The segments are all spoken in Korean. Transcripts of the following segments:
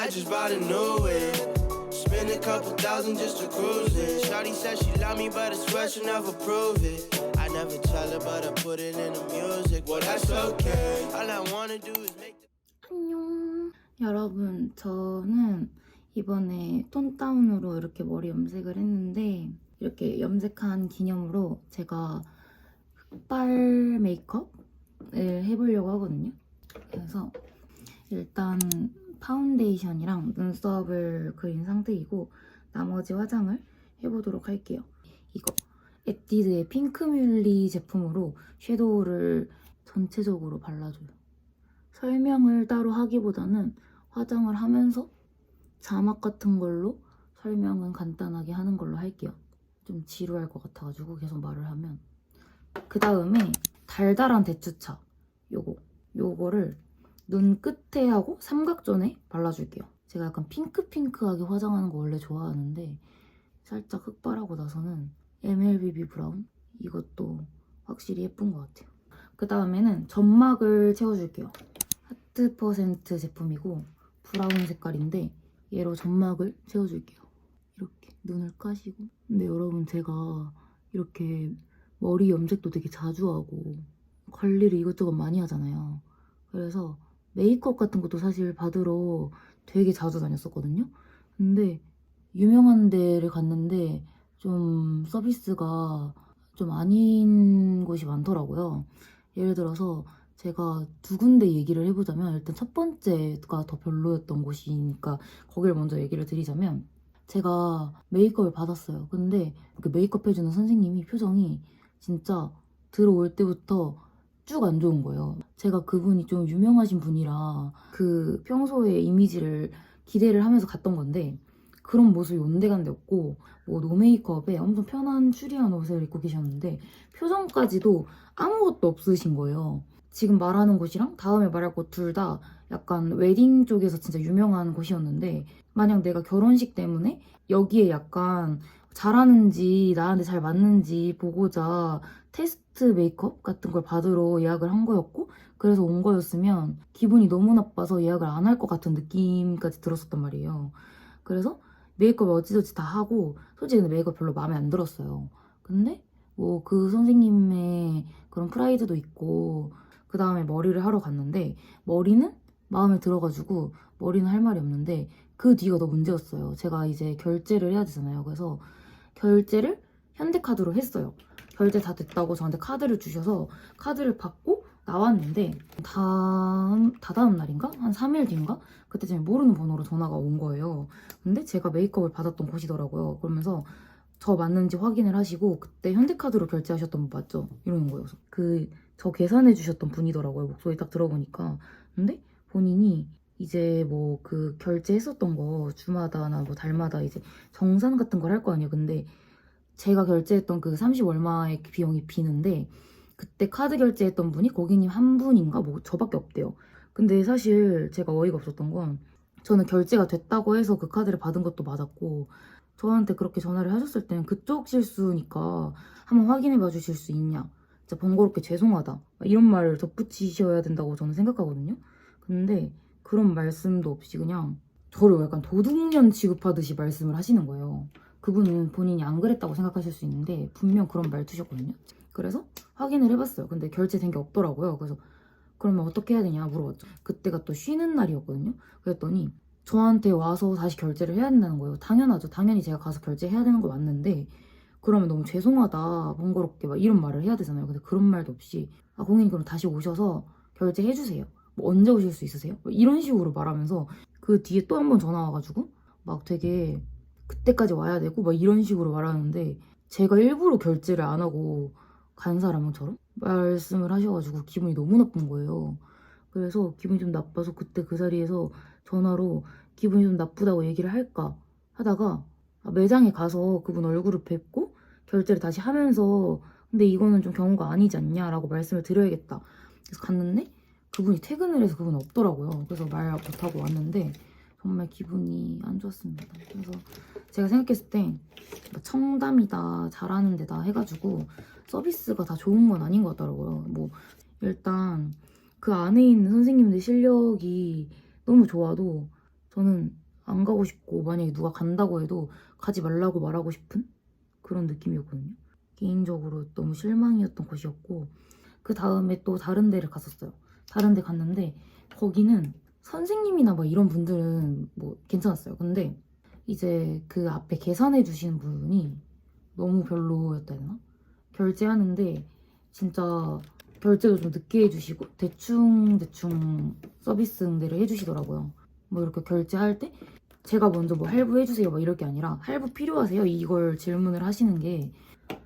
I just bought a new whip. Spend a couple thousand just to cruise it. Shawty said she love me, but I swear she'll never prove it. I never tell her, but I put it in the music. Well, that's okay. All I wanna do is make the... 안녕. 여러분, 저는 이번에 톤 다운으로 이렇게 머리 염색을 했는데 이렇게 염색한 기념으로 제가 흑발 메이크업을 해보려고 하거든요. 그래서 일단 파운데이션이랑 눈썹을 그린 상태이고 나머지 화장을 해보도록 할게요. 이거 에뛰드의 핑크뮬리 제품으로 섀도우를 전체적으로 발라줘요. 설명을 따로 하기보다는 화장을 하면서 자막 같은 걸로 설명은 간단하게 하는 걸로 할게요. 좀 지루할 것 같아가지고 계속 말을 하면. 그 다음에 달달한 대추차 요거를 눈 끝에 하고 삼각존에 발라줄게요. 제가 약간 핑크핑크하게 화장하는 거 원래 좋아하는데 살짝 흑발하고 나서는 MLBB 브라운 이것도 확실히 예쁜 것 같아요. 그 다음에는 점막을 채워줄게요. 하트 퍼센트 제품이고 브라운 색깔인데 얘로 점막을 채워줄게요. 이렇게 눈을 까시고. 근데 여러분 제가 이렇게 머리 염색도 되게 자주 하고 관리를 이것저것 많이 하잖아요. 그래서 메이크업 같은 것도 사실 받으러 되게 자주 다녔었거든요. 근데 유명한 데를 갔는데 좀 서비스가 좀 아닌 곳이 많더라고요. 예를 들어서 제가 두 군데 얘기를 해보자면 일단 첫 번째가 더 별로였던 곳이니까 거기를 먼저 얘기를 드리자면 제가 메이크업을 받았어요. 근데 그 메이크업 해주는 선생님이 표정이 진짜 들어올 때부터 쭉 안 좋은 거예요. 제가 그분이 좀 유명하신 분이라 그 평소에 이미지를 기대를 하면서 갔던 건데 그런 모습이 온데간데 없고 뭐 노메이크업에 엄청 편한 추리한 옷을 입고 계셨는데 표정까지도 아무것도 없으신 거예요. 지금 말하는 곳이랑 다음에 말할 곳 둘 다 약간 웨딩 쪽에서 진짜 유명한 곳이었는데 만약 내가 결혼식 때문에 여기에 약간 잘하는지 나한테 잘 맞는지 보고자 테스트 메이크업 같은 걸 받으러 예약을 한 거였고 그래서 온 거였으면 기분이 너무 나빠서 예약을 안 할 것 같은 느낌까지 들었었단 말이에요. 그래서 메이크업을 어찌저찌 다 하고 솔직히 근데 메이크업 별로 마음에 안 들었어요. 근데 뭐 그 선생님의 그런 프라이드도 있고 그 다음에 머리를 하러 갔는데 머리는 마음에 들어가지고 머리는 할 말이 없는데 그 뒤가 더 문제였어요. 제가 이제 결제를 해야 되잖아요. 그래서 결제를 현대카드로 했어요. 결제 다 됐다고 저한테 카드를 주셔서 카드를 받고 나왔는데 다다음 날인가? 한 3일 뒤인가? 그때쯤에 모르는 번호로 전화가 온 거예요. 근데 제가 메이크업을 받았던 곳이더라고요. 그러면서 저 맞는지 확인을 하시고 그때 현대카드로 결제하셨던 분 맞죠? 이러는 거예요. 저 계산해 주셨던 분이더라고요. 목소리 딱 들어보니까. 근데 본인이 이제 뭐 그 결제했었던 거 주마다나 뭐 달마다 이제 정산 같은 걸 할 거 아니에요. 근데 제가 결제했던 그 30 얼마의 비용이 비는데 그때 카드 결제했던 분이 고객님 한 분인가 뭐 저밖에 없대요. 근데 사실 제가 어이가 없었던 건 저는 결제가 됐다고 해서 그 카드를 받은 것도 맞았고 저한테 그렇게 전화를 하셨을 때는 그쪽 실수니까 한번 확인해 봐 주실 수 있냐, 진짜 번거롭게 죄송하다 이런 말을 덧붙이셔야 된다고 저는 생각하거든요. 근데 그런 말씀도 없이 그냥 저를 약간 도둑년 취급하듯이 말씀을 하시는 거예요. 그분은 본인이 안 그랬다고 생각하실 수 있는데 분명 그런 말투셨거든요. 그래서 확인을 해봤어요. 근데 결제된 게 없더라고요. 그래서 그러면 어떻게 해야 되냐 물어봤죠. 그때가 또 쉬는 날이었거든요. 그랬더니 저한테 와서 다시 결제를 해야 된다는 거예요. 당연하죠. 당연히 제가 가서 결제해야 되는 거 맞는데 그러면 너무 죄송하다, 번거롭게 막 이런 말을 해야 되잖아요. 근데 그런 말도 없이 고객님 그럼 다시 오셔서 결제해주세요. 뭐 언제 오실 수 있으세요? 뭐 이런 식으로 말하면서 그 뒤에 또 한 번 전화 와가지고 막 되게 그때까지 와야 되고 막 이런 식으로 말하는데 제가 일부러 결제를 안 하고 간 사람처럼 말씀을 하셔가지고 기분이 너무 나쁜 거예요. 그래서 기분이 좀 나빠서 그때 그 자리에서 전화로 기분이 좀 나쁘다고 얘기를 할까 하다가 매장에 가서 그분 얼굴을 뵙고 결제를 다시 하면서 근데 이거는 좀 경우가 아니지 않냐라고 말씀을 드려야겠다. 그래서 갔는데 그분이 퇴근을 해서 그분 없더라고요. 그래서 말 못하고 왔는데 정말 기분이 안 좋았습니다. 그래서 제가 생각했을 때 청담이다, 잘하는 데다 해가지고 서비스가 다 좋은 건 아닌 것 같더라고요. 뭐 일단 그 안에 있는 선생님들 실력이 너무 좋아도 저는 안 가고 싶고 만약에 누가 간다고 해도 가지 말라고 말하고 싶은 그런 느낌이었거든요. 개인적으로 너무 실망이었던 곳이었고 그 다음에 또 다른 데를 갔었어요. 다른 데 갔는데 거기는 선생님이나 막 이런 분들은 뭐 괜찮았어요. 근데 이제 그 앞에 계산해 주시는 분이 너무 별로였다 해야 되나? 결제하는데 진짜 결제도 좀 늦게 해주시고 대충 서비스 응대를 해주시더라고요. 뭐 이렇게 결제할 때 제가 먼저 뭐 할부 해주세요 막 이럴 게 아니라 할부 필요하세요? 이걸 질문을 하시는 게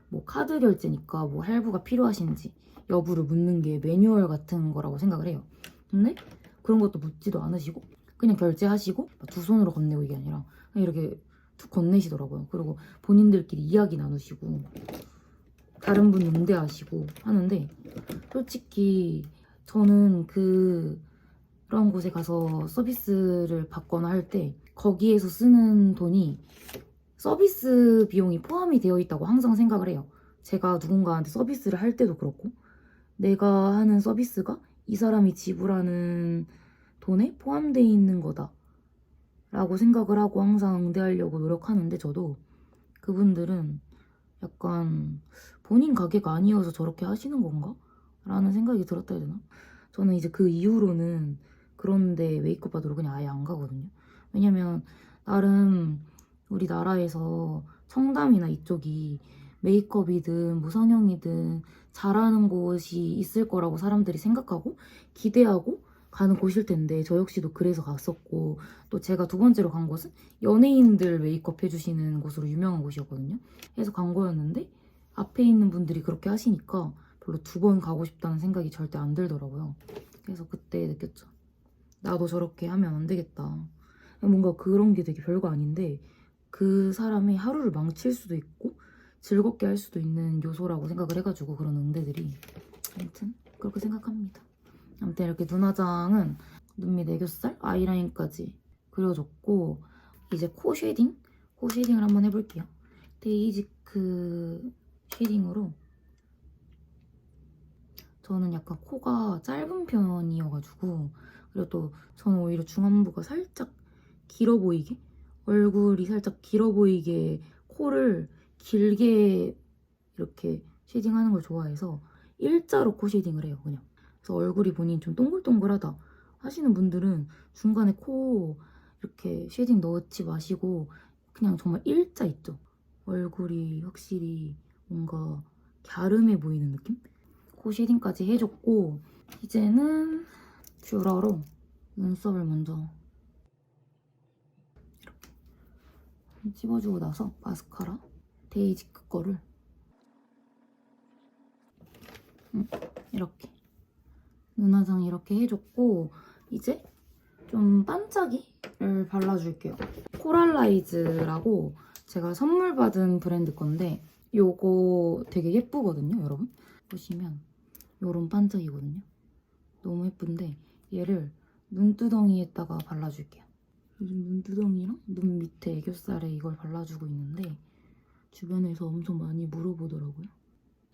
뭐 카드 결제니까 뭐 할부가 필요하신지 여부를 묻는 게 매뉴얼 같은 거라고 생각을 해요. 근데 그런 것도 묻지도 않으시고 그냥 결제하시고 두 손으로 건네고 이게 아니라 그냥 이렇게 툭 건네시더라고요. 그리고 본인들끼리 이야기 나누시고 다른 분 응대하시고 하는데 솔직히 저는 그런 곳에 가서 서비스를 받거나 할 때 거기에서 쓰는 돈이 서비스 비용이 포함이 되어 있다고 항상 생각을 해요. 제가 누군가한테 서비스를 할 때도 그렇고 내가 하는 서비스가 이 사람이 지불하는 돈에 포함되어 있는 거다 라고 생각을 하고 항상 응대하려고 노력하는데 저도 그분들은 약간 본인 가게가 아니어서 저렇게 하시는 건가? 라는 생각이 들었다 해야 되나? 저는 이제 그 이후로는 그런데 메이크업 받으러 그냥 아예 안 가거든요. 왜냐면 나름 우리나라에서 청담이나 이쪽이 메이크업이든 뭐 성형이든 잘하는 곳이 있을 거라고 사람들이 생각하고 기대하고 가는 곳일 텐데 저 역시도 그래서 갔었고 또 제가 두 번째로 간 곳은 연예인들 메이크업 해주시는 곳으로 유명한 곳이었거든요. 그래서 간 거였는데 앞에 있는 분들이 그렇게 하시니까 별로 두 번 가고 싶다는 생각이 절대 안 들더라고요. 그래서 그때 느꼈죠. 나도 저렇게 하면 안 되겠다. 뭔가 그런 게 되게 별거 아닌데 그 사람의 하루를 망칠 수도 있고 즐겁게 할 수도 있는 요소라고 생각을 해가지고 그런 응대들이 아무튼 그렇게 생각합니다. 아무튼 이렇게 눈화장은 눈 밑 애교살, 아이라인까지 그려줬고 이제 코 쉐딩을 한번 해볼게요. 데이지크 쉐딩으로 저는 약간 코가 짧은 편이어가지고 그리고 또 저는 오히려 중안부가 살짝 길어 보이게 얼굴이 살짝 길어 보이게 코를 길게 이렇게 쉐딩하는 걸 좋아해서 일자로 코 쉐딩을 해요 그냥. 그래서 얼굴이 보니 좀 동글동글하다 하시는 분들은 중간에 코 이렇게 쉐딩 넣지 마시고 그냥 정말 일자 있죠. 얼굴이 확실히 뭔가 갸름해 보이는 느낌? 코 쉐딩까지 해줬고 이제는 뷰러로 눈썹을 먼저 이렇게 찝어주고 나서 마스카라 데이지크 거를 이렇게 눈화장 이렇게 해줬고 이제 좀 반짝이를 발라줄게요. 코랄라이즈라고 제가 선물 받은 브랜드 건데 요거 되게 예쁘거든요 여러분. 보시면 요런 반짝이거든요. 너무 예쁜데 얘를 눈두덩이에다가 발라줄게요. 요즘 눈두덩이랑 눈 밑에 애교살에 이걸 발라주고 있는데 주변에서 엄청 많이 물어보더라고요.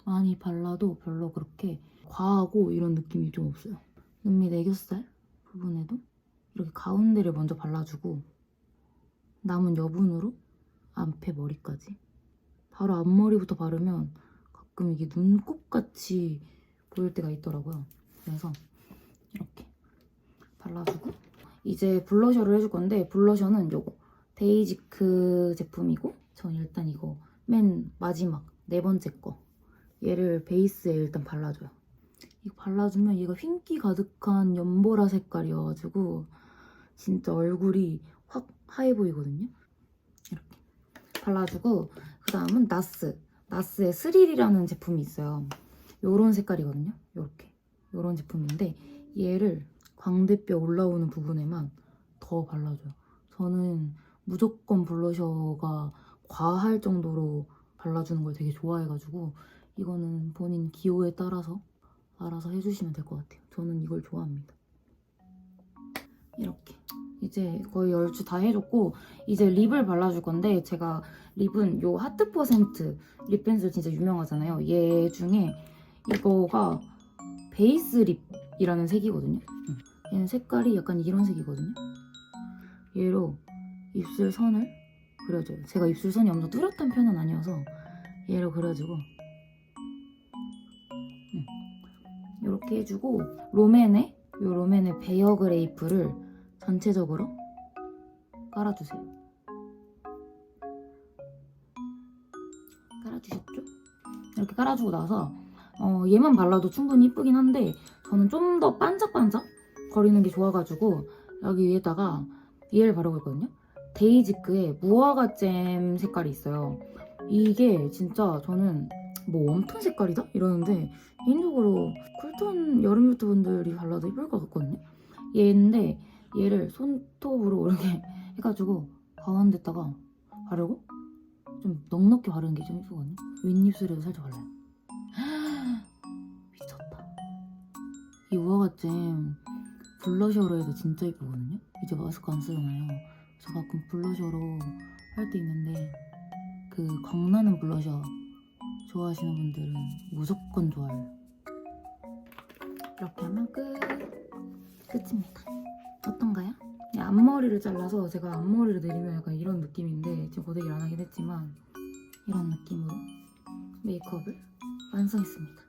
많이 발라도 별로 그렇게 과하고 이런 느낌이 좀 없어요. 눈 밑 애교살 부분에도 이렇게 가운데를 먼저 발라주고 남은 여분으로 앞에 머리까지 바로 앞머리부터 바르면 가끔 이게 눈곱같이 보일 때가 있더라고요. 그래서 이렇게 발라주고 이제 블러셔를 해줄 건데 블러셔는 요거 데이지크 제품이고 전 일단 이거 맨 마지막 네 번째 거 얘를 베이스에 일단 발라줘요. 이거 발라주면 얘가 흰기 가득한 연보라 색깔이어가지고 진짜 얼굴이 확 하얘 보이거든요. 이렇게 발라주고 그 다음은 나스의 스릴이라는 제품이 있어요. 요런 색깔이거든요. 요런 제품인데 얘를 광대뼈 올라오는 부분에만 더 발라줘요. 저는 무조건 블러셔가 과할 정도로 발라주는 걸 되게 좋아해가지고 이거는 본인 기호에 따라서 알아서 해주시면 될 것 같아요. 저는 이걸 좋아합니다. 이렇게 이제 거의 얼추 다 해줬고 이제 립을 발라줄 건데 제가 립은 요 하트 퍼센트 립 펜슬 진짜 유명하잖아요. 얘 중에 이거가 베이스 립이라는 색이거든요. 얘는 색깔이 약간 이런 색이거든요. 얘로 입술 선을 그려줘요. 제가 입술선이 엄청 뚜렷한 편은 아니어서 얘로 그려주고 이렇게 해주고 롬앤의 베어 그레이프를 전체적으로 깔아주세요. 깔아주셨죠? 이렇게 깔아주고 나서 얘만 발라도 충분히 이쁘긴 한데 저는 좀 더 반짝반짝 거리는 게 좋아가지고 여기 위에다가 얘를 바르고 있거든요. 데이지크의 무화과 잼 색깔이 있어요. 이게 진짜 저는 뭐 웜톤 색깔이다? 이러는데 개인적으로 쿨톤 여름 뮤트 분들이 발라도 예쁠 것 같거든요. 얘인데 얘를 손톱으로 이렇게 해가지고 가운데다가 바르고 좀 넉넉히 바르는 게 좀 예쁘거든요. 윗입술에도 살짝 발라요. 미쳤다. 이 무화과잼 블러셔로 해도 진짜 예쁘거든요. 이제 마스크 안 쓰잖아요. 그래서 가끔 블러셔로 할 때 있는데 그 광나는 블러셔 좋아하시는 분들은 무조건 좋아해요. 이렇게 하면 끝입니다. 어떤가요? 앞머리를 잘라서 제가 앞머리를 내리면 약간 이런 느낌인데 지금 고데기를 안 하긴 했지만 이런 느낌으로 메이크업을 완성했습니다.